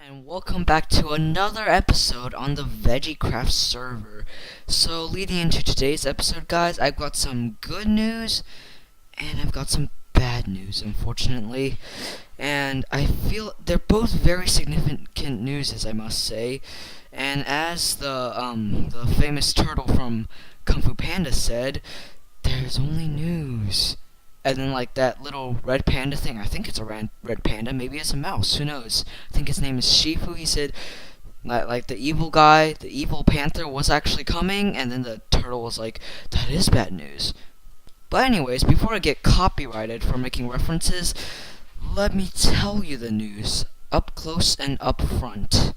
And welcome back to another episode on the Veggycraft server. So leading into today's episode, guys, I've got some good news and I've got some bad news, unfortunately. And I feel they're both very significant news, I must say. And as the famous turtle from Kung Fu Panda said, there's only news. And then, like, that little red panda thing, I think it's a red panda, maybe it's a mouse, who knows? I think his name is Shifu. He said, like, the evil guy, the evil panther was actually coming, and then the turtle was like, that is bad news. But anyways, before I get copyrighted for making references, let me tell you the news, up close and up front.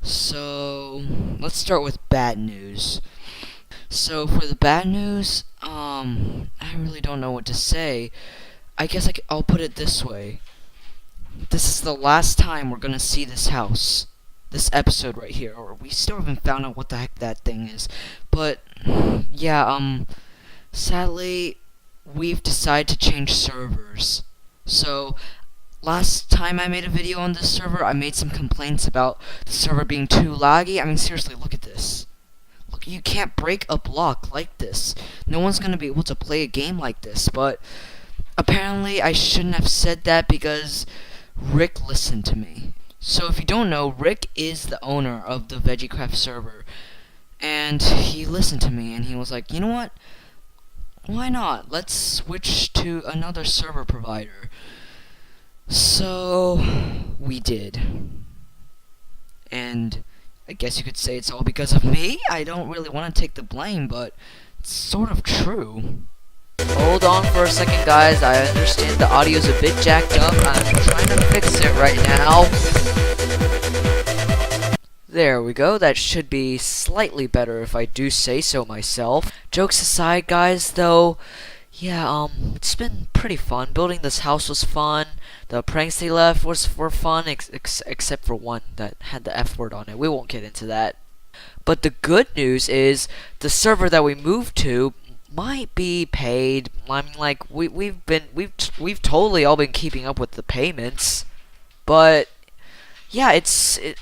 So, let's start with bad news. So for the bad news, I really don't know what to say. I guess I'll put it this way. This is the last time we're gonna see this house. This episode right here. Or we still haven't found out what the heck that thing is. But, yeah, sadly, we've decided to change servers. So, last time I made a video on this server, I made some complaints about the server being too laggy. I mean, seriously, look at this. You can't break a block like this. No one's gonna be able to play a game like this, but apparently I shouldn't have said that because Rick listened to me. So if you don't know, Rick is the owner of the Veggycraft server, and he listened to me and he was like, you know what? Why not? Let's switch to another server provider. So we did. And I guess you could say it's all because of me. I don't really want to take the blame, but it's sort of true. Hold on for a second, guys. I understand the audio's a bit jacked up. I'm trying to fix it right now. There we go. That should be slightly better if I do say so myself. Jokes aside, guys, though, yeah, it's been pretty fun. Building this house was fun. The pranks they left were fun, except for one that had the F word on it. We won't get into that. But the good news is the server that we moved to might be paid. I mean, like we've totally all been keeping up with the payments. But yeah,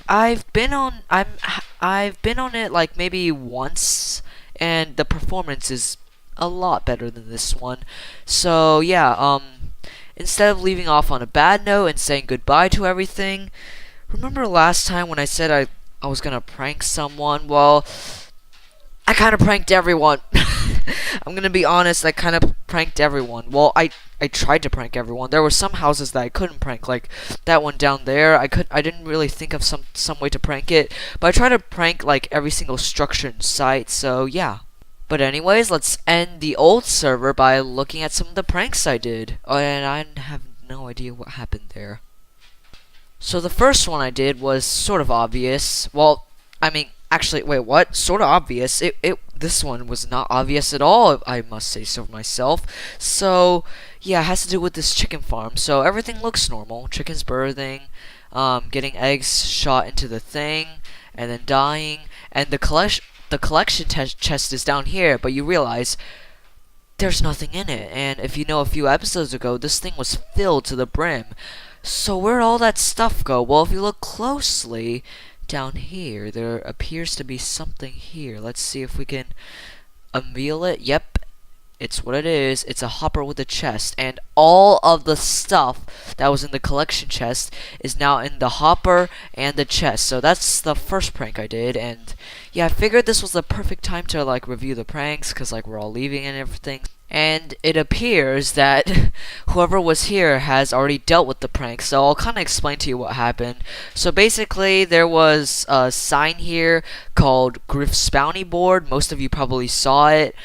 I've been on it like maybe once, and the performance is a lot better than this one. So yeah, instead of leaving off on a bad note and saying goodbye to everything, remember last time when I said I was gonna prank someone? Well, I kind of pranked everyone. I'm gonna be honest, I kind of pranked everyone. Well, I tried to prank everyone. There were some houses that I couldn't prank, like that one down there. I didn't really think of some way to prank it, but I tried to prank like every single structure in sight. So yeah. But anyways, let's end the old server by looking at some of the pranks I did. Oh, and I have no idea what happened there. So the first one I did was sort of obvious. Well, I mean, actually, wait, what? Sort of obvious? This one was not obvious at all, I must say so myself. So, yeah, it has to do with this chicken farm. So everything looks normal. Chickens birthing, getting eggs shot into the thing, and then dying, and the collection chest is down here, but you realize there's nothing in it. And if you know, a few episodes ago, this thing was filled to the brim. So where'd all that stuff go? Well, if you look closely down here, there appears to be something here. Let's see if we can unveil it. Yep, it's what it is. It's a hopper with a chest, and all of the stuff that was in the collection chest is now in the hopper and the chest. So that's the first prank I did, and yeah, I figured this was the perfect time to like review the pranks, because like we're all leaving and everything. And it appears that whoever was here has already dealt with the prank, so I'll kind of explain to you what happened. So basically, there was a sign here called Griff's Bounty Board. Most of you probably saw it,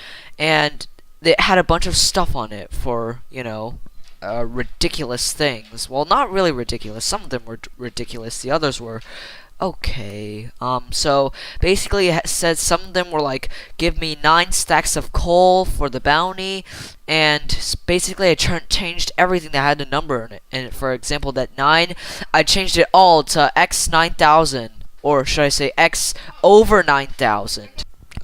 and it had a bunch of stuff on it for, you know, ridiculous things. Well, not really ridiculous. Some of them were ridiculous. The others were okay. So basically it said some of them were like, give me 9 stacks of coal for the bounty, and basically I changed everything that had a number in it. And for example, that 9, I changed it all to X 9000, or should I say X over 9000.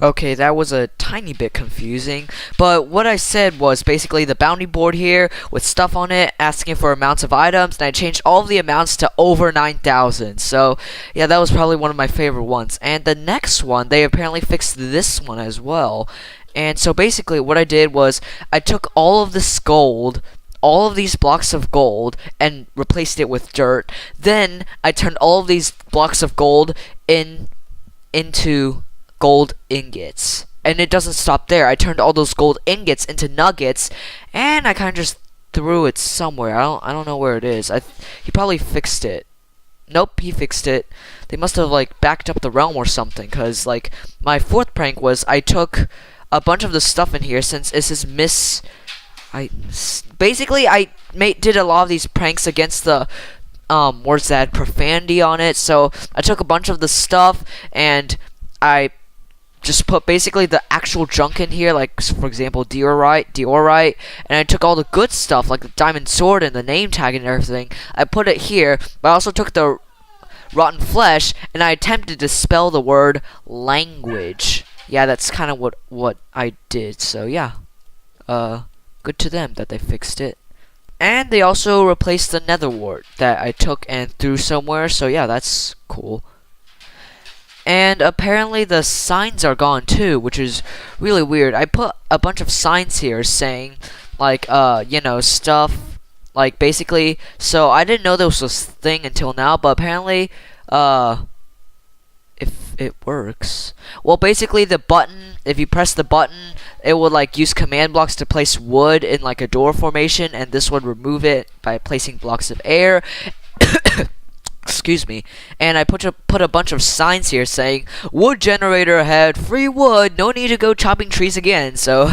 Okay, that was a tiny bit confusing, but what I said was basically the bounty board here with stuff on it asking for amounts of items, and I changed all of the amounts to over 9,000. So, yeah, that was probably one of my favorite ones. And the next one, they apparently fixed this one as well. And so basically what I did was I took all of this gold, all of these blocks of gold, and replaced it with dirt. Then I turned all of these blocks of gold into gold ingots. And it doesn't stop there. I turned all those gold ingots into nuggets, and I kind of just threw it somewhere. I don't know where it is. He probably fixed it. Nope, he fixed it. They must have like backed up the realm or something, cuz like my fourth prank was I took a bunch of the stuff in here since this is basically I did a lot of these pranks against the words that had profanity on it. So I took a bunch of the stuff and I just put basically the actual junk in here, like for example diorite, and I took all the good stuff like the diamond sword and the name tag and everything. I put it here, but I also took the rotten flesh and I attempted to spell the word language. Yeah, that's kind of what I did. So yeah, good to them that they fixed it. And they also replaced the nether wart that I took and threw somewhere. So yeah, that's cool. And apparently the signs are gone too, which is really weird. I put a bunch of signs here saying, like, you know, stuff, like, basically, so I didn't know there was this thing until now, but apparently, if it works. Well, basically, the button, if you press the button, it would, like, use command blocks to place wood in, like, a door formation, and this would remove it by placing blocks of air. Excuse me. And I put a bunch of signs here saying, wood generator ahead, free wood, no need to go chopping trees again. So,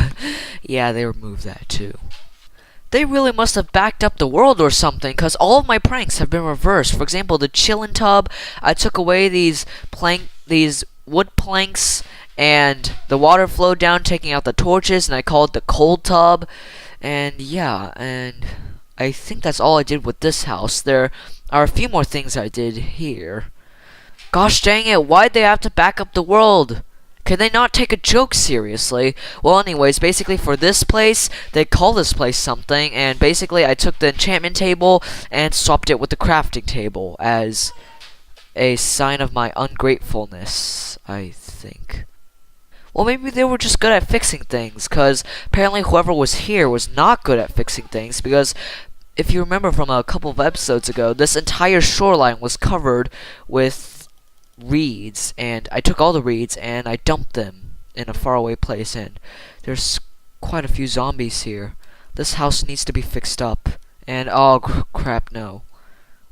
yeah, they removed that too. They really must have backed up the world or something, because all of my pranks have been reversed. For example, the chillin' tub, I took away these wood planks, and the water flowed down, taking out the torches, and I called it the cold tub. And yeah, and I think that's all I did with this house. There are a few more things I did here. Gosh dang it, why'd they have to back up the world? Can they not take a joke seriously? Well, anyways, basically for this place, they call this place something, and basically I took the enchantment table and swapped it with the crafting table as a sign of my ungratefulness, I think. Well, maybe they were just good at fixing things, because apparently whoever was here was not good at fixing things, because if you remember from a couple of episodes ago, this entire shoreline was covered with reeds, and I took all the reeds and I dumped them in a faraway place, and there's quite a few zombies here. This house needs to be fixed up, and oh crap, no.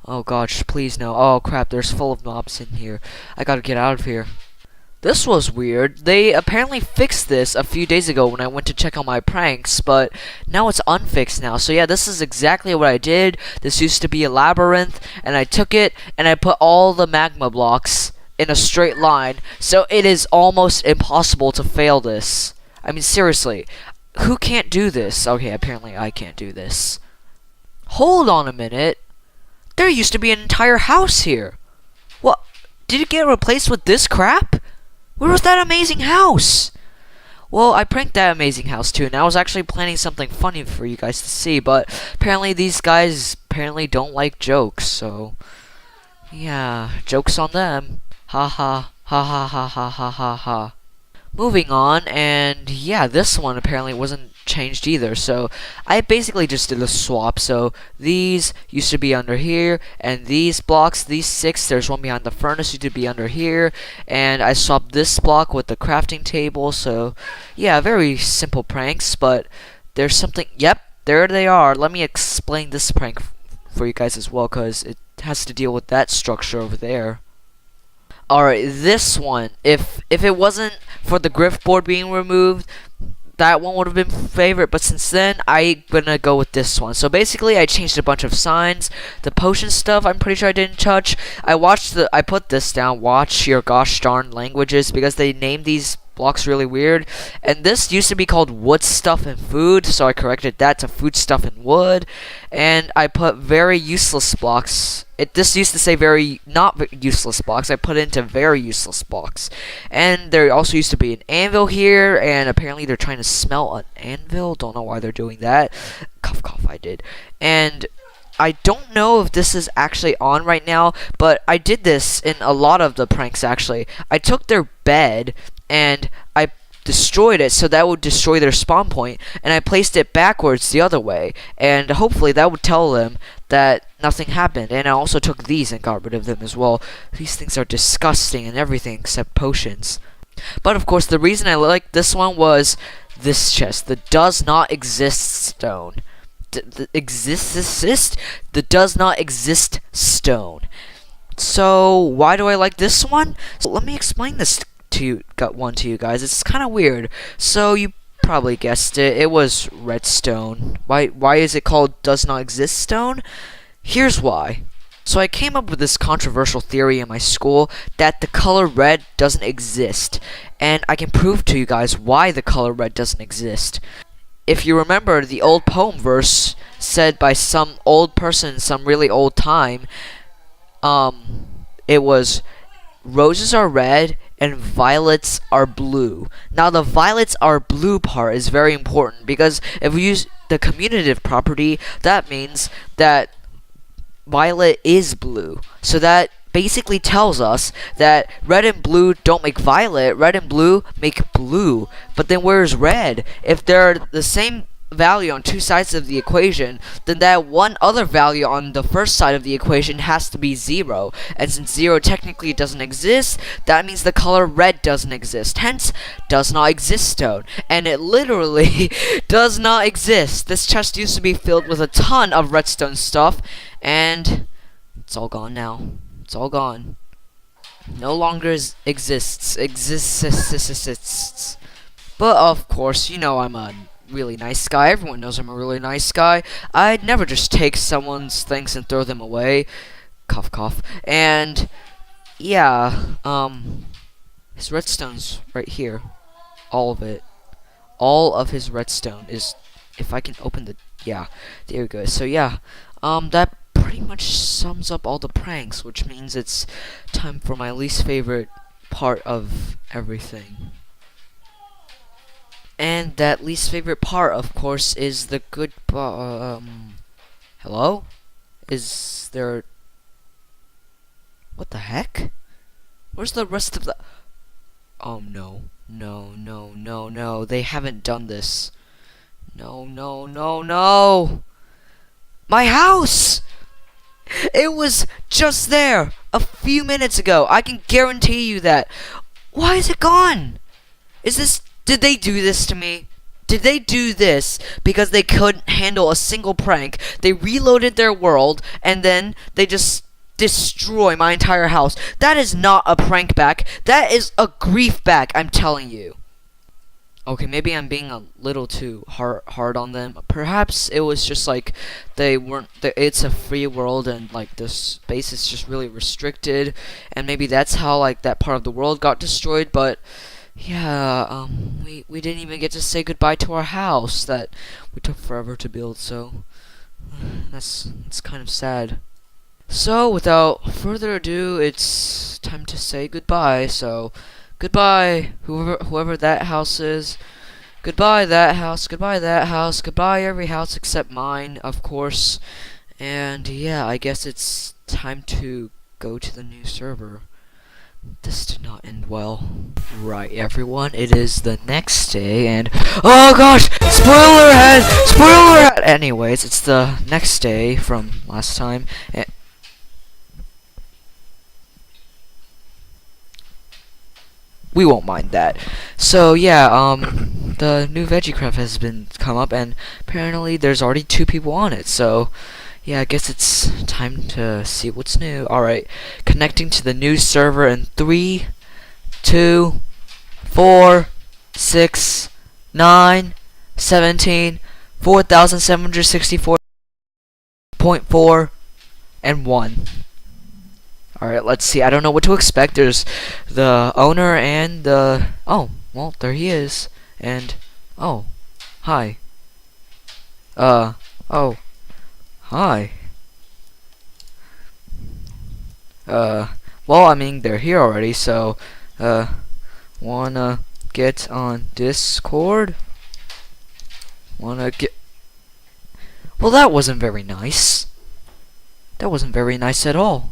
Oh gosh, please no. Oh crap, there's full of mobs in here. I gotta get out of here. This was weird. They apparently fixed this a few days ago when I went to check on my pranks, but now it's unfixed now. So yeah, this is exactly what I did. This used to be a labyrinth, and I took it, and I put all the magma blocks in a straight line, so it is almost impossible to fail this. I mean, seriously, who can't do this? Okay, apparently I can't do this. Hold on a minute. There used to be an entire house here. What? Did it get replaced with this crap? Where was that amazing house? Well, I pranked that amazing house too, and I was actually planning something funny for you guys to see, but apparently these guys don't like jokes, so yeah, joke's on them. Ha ha ha ha ha ha ha ha ha. Moving on, and yeah, this one apparently wasn't changed either, so I basically just did a swap. So these used to be under here, and these blocks, these 6, there's one behind the furnace, used to be under here, and I swapped this block with the crafting table. So yeah, very simple pranks, but there's something, yep, there they are. Let me explain this prank for you guys as well, because it has to deal with that structure over there. Alright, this one, if it wasn't for the grift board being removed, that one would have been favorite, but since then, I'm gonna go with this one. So basically, I changed a bunch of signs. The potion stuff, I'm pretty sure I didn't touch. I put this down, watch your gosh darn languages, because they named these blocks really weird. And this used to be called wood, stuff, and food, so I corrected that to food, stuff, and wood. And I put very useless blocks. This used to say very not useless blocks. I put it into very useless blocks. And there also used to be an anvil here, and apparently they're trying to smelt an anvil. Don't know why they're doing that. Cough, cough, I did. And I don't know if this is actually on right now, but I did this in a lot of the pranks, actually. I took their bed, and I destroyed it, so that would destroy their spawn point, and I placed it backwards the other way, and hopefully that would tell them that nothing happened. And I also took these and got rid of them as well. These things are disgusting and everything except potions. But of course, the reason I liked this one was this chest, the does not exist stone. The does not exist stone. So why do I like this one? So let me explain this to you guys. It's kind of weird. So you probably guessed it. It was redstone. Why is it called does not exist stone? Here's why. So I came up with this controversial theory in my school that the color red doesn't exist, and I can prove to you guys why the color red doesn't exist. If you remember, the old poem verse said by some old person in some really old time, it was, roses are red and violets are blue. Now the violets are blue part is very important, because if we use the commutative property, that means that violet is blue. So that basically tells us that red and blue don't make violet, red and blue make blue. But then where's red? If they're the same value on two sides of the equation, then that one other value on the first side of the equation has to be 0. And since 0 technically doesn't exist, that means the color red doesn't exist. Hence, does not exist stone. And it literally does not exist. This chest used to be filled with a ton of redstone stuff, and it's all gone now. It's all gone. No longer exists. But of course, you know I'm a really nice guy. Everyone knows I'm a really nice guy. I'd never just take someone's things and throw them away. Cough, cough. And yeah, his redstone's right here. All of it. All of his redstone is, if I can open the, yeah, there we go. So yeah, that pretty much sums up all the pranks, which means it's time for my least favorite part of everything. And that least favorite part, of course, is the good, hello? Is there, what the heck? Where's the rest of the, oh no, no, no, no, no, they haven't done this. No, no, no, no! My house! It was just there a few minutes ago. I can guarantee you that. Why is it gone? Did they do this to me? Did they do this because they couldn't handle a single prank? They reloaded their world and then they just destroy my entire house. That is not a prank back. That is a grief back, I'm telling you. Okay, maybe I'm being a little too hard on them. Perhaps it was just like it's a free world and like the space is just really restricted, and maybe that's how like that part of the world got destroyed. But yeah, we didn't even get to say goodbye to our house that we took forever to build. So it's kind of sad. So without further ado, it's time to say goodbye. So goodbye, whoever that house is. Goodbye, that house. Goodbye, that house. Goodbye, every house except mine, of course. And yeah, I guess it's time to go to the new server. This did not end well. Right, everyone, it is the next day, and oh gosh, spoiler ahead! Spoiler ahead! Anyways, it's the next day from last time. We won't mind that. So yeah, the new Veggycraft has been come up, and apparently there's already 2 people on it. So yeah, I guess it's time to see what's new. All right, connecting to the new server in 3, 2, 4, 6, 9, 17, 4,764.4, and 1. Alright, let's see. I don't know what to expect. There's the owner and the... Oh, well, there he is. And, oh, hi. Oh, hi. Well, I mean, they're here already, so, wanna get on Discord? Wanna get... Well, that wasn't very nice. That wasn't very nice at all.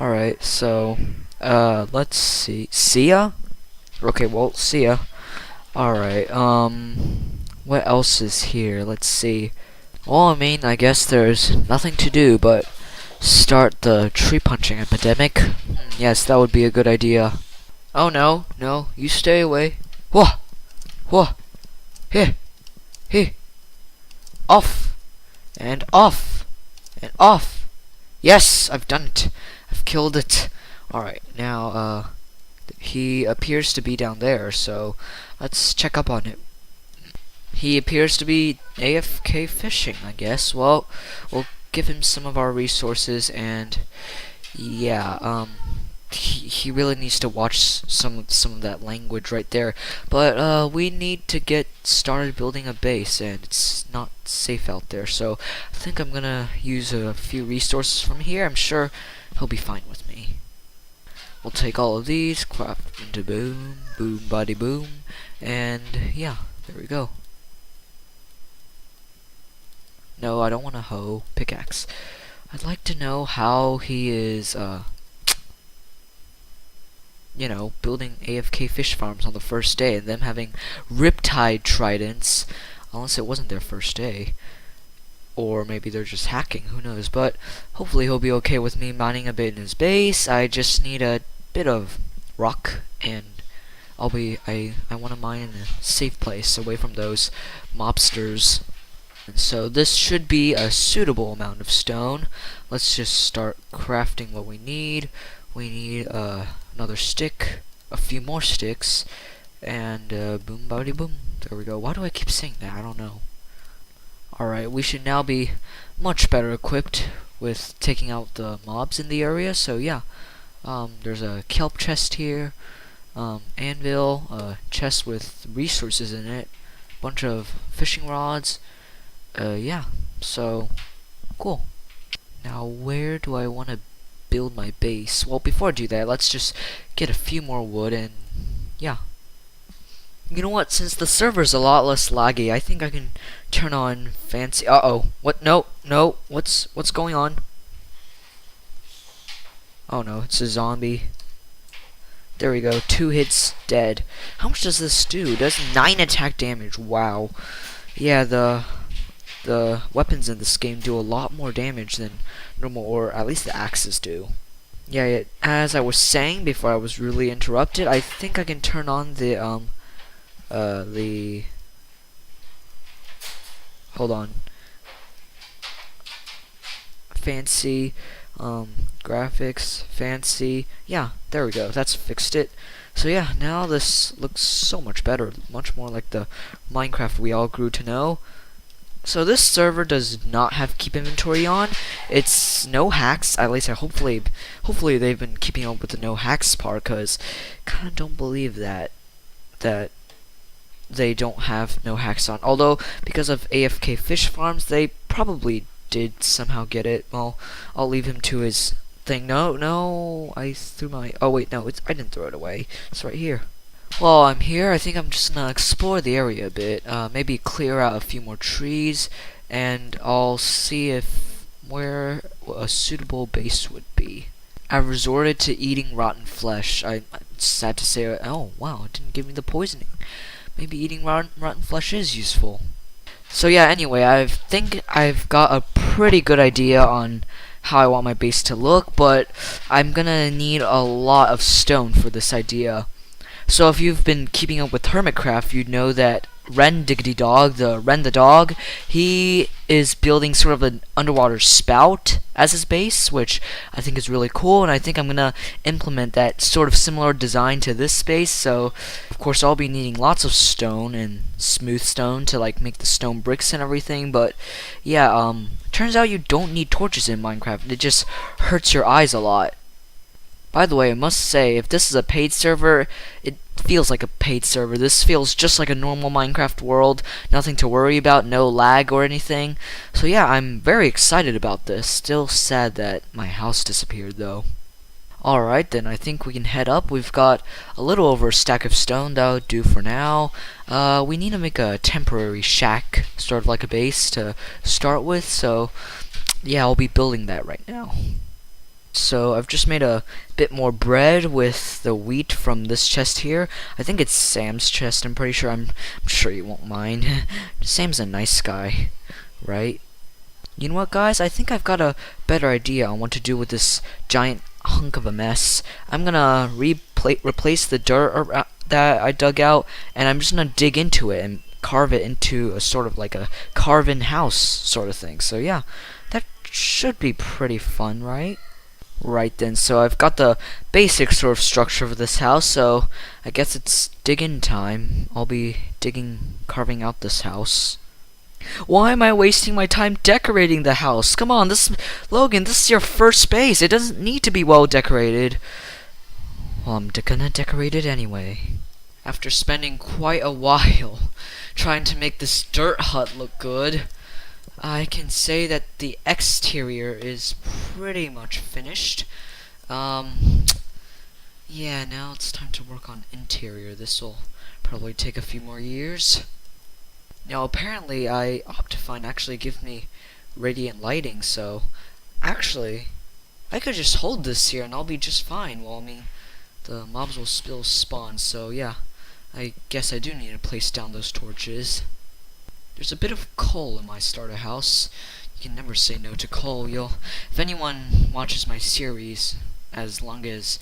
Alright, so, let's see. See ya? Okay, well, see ya. Alright, what else is here? Let's see. Well, I mean, I guess there's nothing to do but start the tree punching epidemic. Yes, that would be a good idea. Oh no, no, you stay away. Whoa! Whoa! Here! Here! Off! And off! And off! Yes! I've done it! I've killed it! Alright, now, he appears to be down there, so let's check up on it. He appears to be AFK fishing, I guess. Well, we'll give him some of our resources, and yeah, he really needs to watch some of that language right there. But we need to get started building a base, and it's not safe out there. So I think I'm gonna use a few resources from here. I'm sure he'll be fine with me. We'll take all of these, craft into boom, boom, body boom, and yeah, there we go. No, I don't want a hoe. Pickaxe. I'd like to know how he is, you know, building AFK fish farms on the first day, and them having riptide tridents, unless it wasn't their first day. Or maybe they're just hacking, who knows. But hopefully he'll be okay with me mining a bit in his base. I just need a bit of rock, and I want to mine in a safe place, away from those mobsters. And so this should be a suitable amount of stone. Let's just start crafting what we need. We need another stick, a few more sticks, and boom, body boom. There we go. Why do I keep saying that? I don't know. Alright, we should now be much better equipped with taking out the mobs in the area. So yeah, there's a kelp chest here, anvil, a chest with resources in it, bunch of fishing rods. Yeah, so cool. Now where do I want to build my base? Well, before I do that, let's just get a few more wood, and yeah. You know what, since the server's a lot less laggy, I think I can turn on fancy... Uh-oh. What? No, no. What's going on? Oh no, it's a zombie. There we go. 2 hits, dead. How much does this do? It does 9 attack damage. Wow. Yeah, the weapons in this game do a lot more damage than normal, or at least the axes do. Yeah, as I was saying before I was really interrupted, I think I can turn on the hold on, fancy graphics, fancy, yeah, there we go, that's fixed it. So yeah, now this looks so much better, much more like the Minecraft we all grew to know. So this server does not have keep inventory on. It's no hacks. At least hopefully they've been keeping up with the no hacks part, cause kind of don't believe that they don't have no hacks on. Although because of AFK fish farms, they probably did somehow get it. Well, I'll leave him to his thing. No, I threw my. Oh wait, no, I didn't throw it away. It's right here. While I'm here, I think I'm just gonna explore the area a bit, maybe clear out a few more trees, and I'll see where a suitable base would be. I've resorted to eating rotten flesh. I'm sad to say, oh wow, it didn't give me the poisoning. Maybe eating rotten flesh is useful. So yeah, anyway, I think I've got a pretty good idea on how I want my base to look, but I'm gonna need a lot of stone for this idea. So if you've been keeping up with Hermitcraft, you'd know that Ren Diggity Dog, the dog, he is building sort of an underwater spout as his base, which I think is really cool, and I think I'm gonna implement that sort of similar design to this space. So of course I'll be needing lots of stone and smooth stone to like make the stone bricks and everything, but yeah, turns out you don't need torches in Minecraft. It just hurts your eyes a lot. By the way, I must say, if this is a paid server, feels like a paid server. This feels just like a normal Minecraft world. Nothing to worry about, no lag or anything. So yeah, I'm very excited about this. Still sad that my house disappeared though. Alright then, I think we can head up. We've got a little over a stack of stone. That would do for now. We need to make a temporary shack, sort of like a base to start with. So yeah, I'll be building that right now. So I've just made a bit more bread with the wheat from this chest here. I think it's Sam's chest. I'm pretty sure. I'm sure you won't mind. Sam's a nice guy, right? You know what, guys? I think I've got a better idea on what to do with this giant hunk of a mess. I'm gonna replace the dirt that I dug out, and I'm just gonna dig into it and carve it into a sort of like a carve-in house sort of thing. So yeah, that should be pretty fun, right? Right then, so I've got the basic sort of structure for this house, so I guess it's digging time. I'll be carving out this house. Why am I wasting my time decorating the house? Come on, Logan, this is your first base. It doesn't need to be well decorated. Well, I'm gonna decorate it anyway. After spending quite a while trying to make this dirt hut look good, I can say that the exterior is pretty much finished. Yeah, now it's time to work on interior. This will probably take a few more years. Now, apparently, Optifine actually gives me radiant lighting, so actually, I could just hold this here and I'll be just fine. Well, I mean, the mobs will still spawn, so yeah, I guess I do need to place down those torches. There's a bit of coal in my starter house. You can never say no to coal. If anyone watches my series, as long as,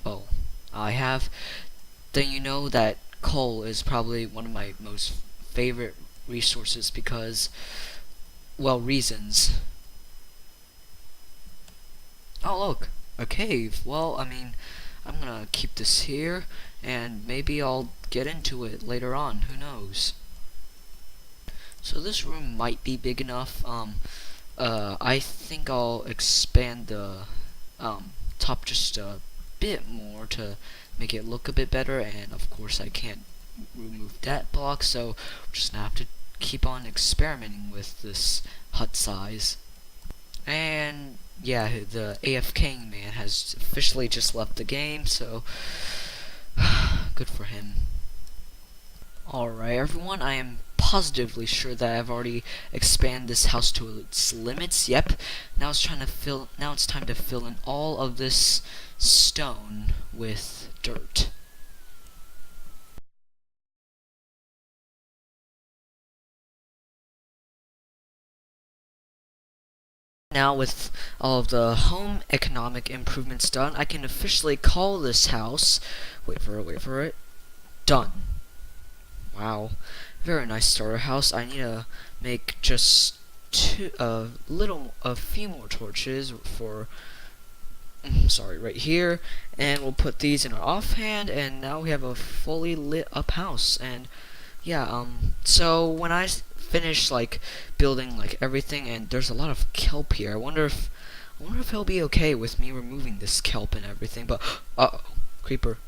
well, I have, then you know that coal is probably one of my most favorite resources because, well, reasons. Oh, look, a cave. Well, I mean, I'm gonna keep this here, and maybe I'll get into it later on. Who knows? So this room might be big enough. I think I'll expand the top just a bit more to make it look a bit better, and of course I can't remove that block, so we're just gonna have to keep on experimenting with this hut size. And yeah, the AFK man has officially just left the game, so good for him. Alright everyone, I am positively sure that I've already expanded this house to its limits. Yep. Now it's time to fill in all of this stone with dirt. Now with all of the home economic improvements done, I can officially call this house, wait for it, done. Wow. Very nice starter house. I need to make just a few more torches for, sorry, right here, and we'll put these in our offhand, and now we have a fully lit up house. And yeah, so when I finish like building like everything, and there's a lot of kelp here, I wonder if he'll be okay with me removing this kelp and everything. But uh-oh, creeper.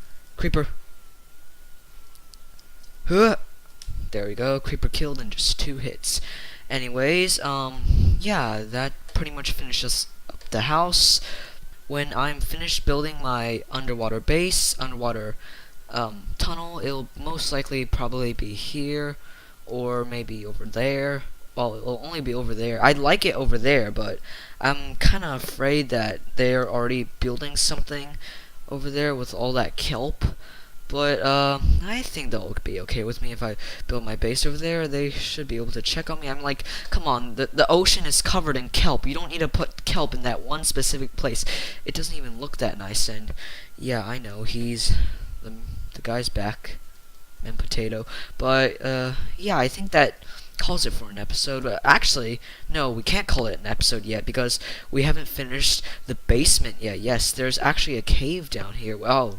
Huh. There we go, creeper killed in just 2 hits. Anyways, yeah, that pretty much finishes up the house. When I'm finished building my underwater base, underwater tunnel, it'll most likely probably be here, or maybe over there. Well, it'll only be over there. I'd like it over there, but I'm kind of afraid that they're already building something over there with all that kelp. But I think they'll be okay with me if I build my base over there. They should be able to check on me. I'm like, come on, the ocean is covered in kelp. You don't need to put kelp in that one specific place. It doesn't even look that nice. And yeah, I know he's the guy's back, and potato. But yeah, I think that calls it for an episode. But actually, no, we can't call it an episode yet because we haven't finished the basement yet. Yes, there's actually a cave down here. Oh,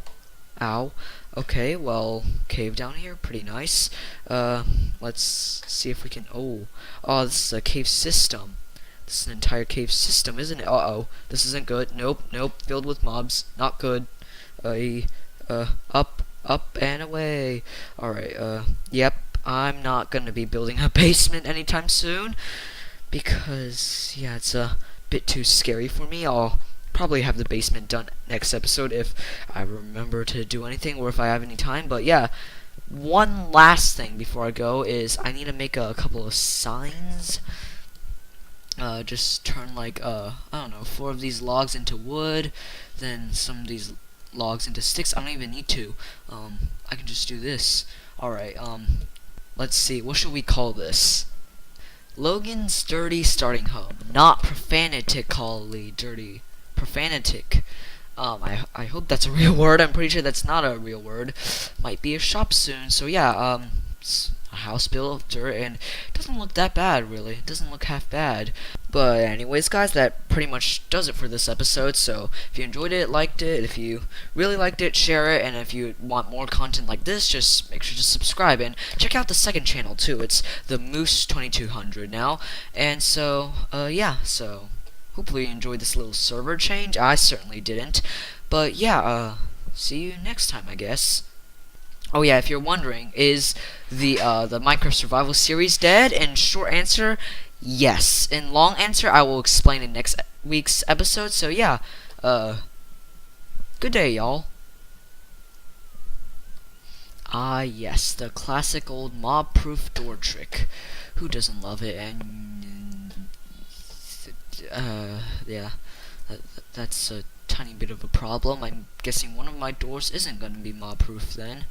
ow. Okay, well, cave down here, pretty nice. Let's see if we can, oh, this is a cave system. This is an entire cave system, isn't it? Uh-oh, this isn't good. Nope, filled with mobs, not good. Up, Up and away. Alright, yep, I'm not gonna be building a basement anytime soon because, yeah, it's a bit too scary for me. I'll probably have the basement done next episode if I remember to do anything or if I have any time. But yeah, one last thing before I go is I need to make a couple of signs. Just turn like I don't know, 4 of these logs into wood, then some of these logs into sticks. I don't even need to. I can just do this. Alright, let's see, what should we call this? Logan's dirty starting home. Not profanatically dirty. Profanatic. I hope that's a real word. I'm pretty sure that's not a real word. Might be a shop soon. So yeah, it's a house built of dirt, and it doesn't look that bad, really. It doesn't look half bad. But anyways, guys, that pretty much does it for this episode. So if you enjoyed it, liked it, if you really liked it, share it, and if you want more content like this, just make sure to subscribe and check out the second channel too. It's the Moose 2200 now, and so yeah, so hopefully you enjoyed this little server change. I certainly didn't, but yeah, see you next time, I guess. Oh yeah, if you're wondering, is the Minecraft Survival series dead? And short answer, yes. In long answer, I will explain in next week's episode. So yeah, good day, y'all. Ah yes, the classic old mob-proof door trick. Who doesn't love it? And yeah, that's a tiny bit of a problem. I'm guessing one of my doors isn't going to be mob-proof then.